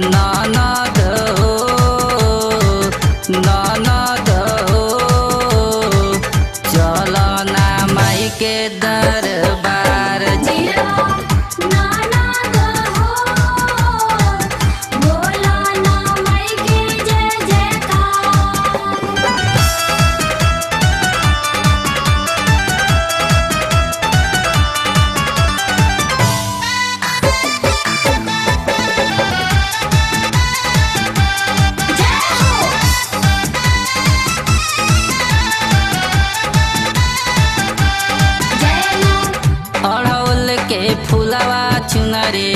ननद हो ननद हो चलो ना माई के दरबार जिया ननद हो बोला ना माई के जय जयकार। अड़हुल के फूलवा चुनरी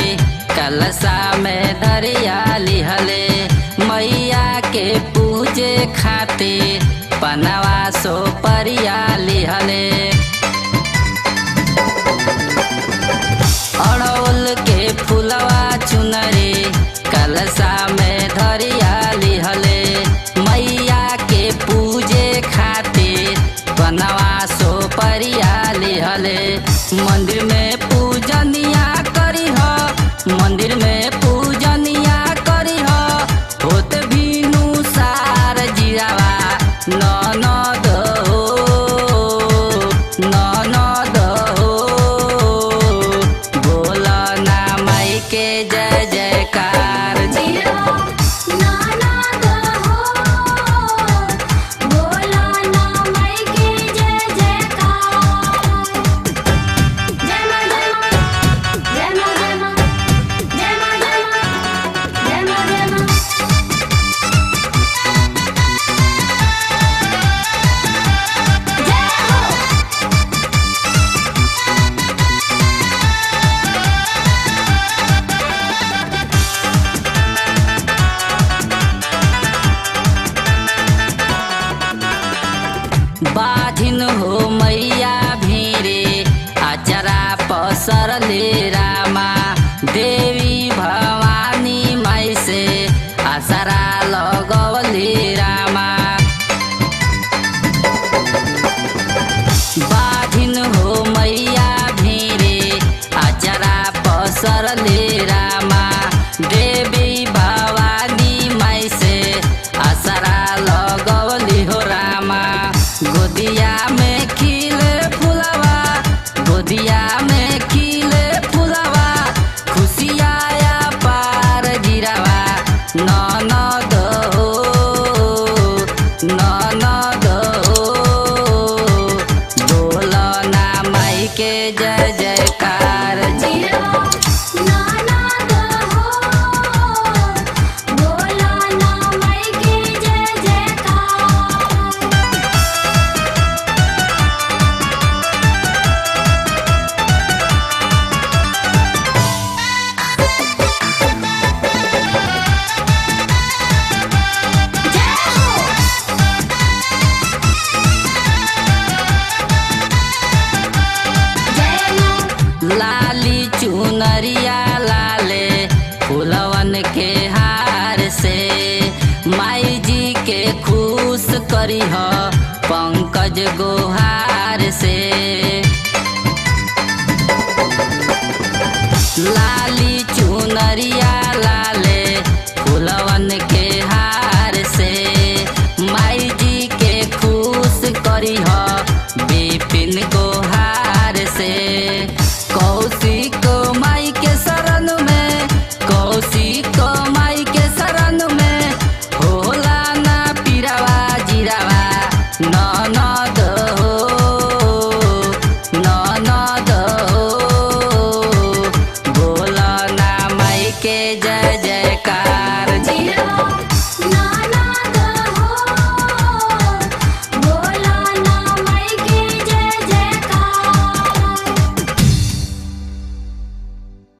कलशा में धरिया लिहले मैया के पूजे खातिर पनवा सो परिया लिहले। अड़हुल के फूलवा चुनरी कलशा में धरिया लिहले मैया के पूजे खातिर पनवा सो परिया लिहले। मंदिर में पूजनिया करी हो मंदिर में पूजनिया करी हो होत भीनु सार जिरावा ननद हो ननद हो बोला ना माई के जय जयकार जिया ननद हो बोला ना माई के जय जयकार। जय मां जय मां जय मां जय मां जय मां जय मां जय मां जय मां। बाधिन हो मैया भीरे अचरा पसरले रामा देवी भवानी माई से आसरा लगवले रामा। बाधिन हो मैया भीरे अचरा पसरले रामा देवी भवानी माई से आसरा लगवली हो रामा। गोदिया में खिले फुलवा गोदिया में खिले फुलवा खुशियाया पार गिरावा ननद हो ननद हो बोला ना माई के जय जयकार जिया ननद हो बोला ना माई के जय जयकार। लाली चुनरिया लाले फुलवन के हार से माई जी के खुश करी हो पंकज गोहार से। लाली चुनरिया लाले फुलवन के हार से माई जी के खुश करी हो विपिन गोहार से। कौशिक माई के शरण में कौशिक माई के शरण में होला ना पीरावा जिरावा ननद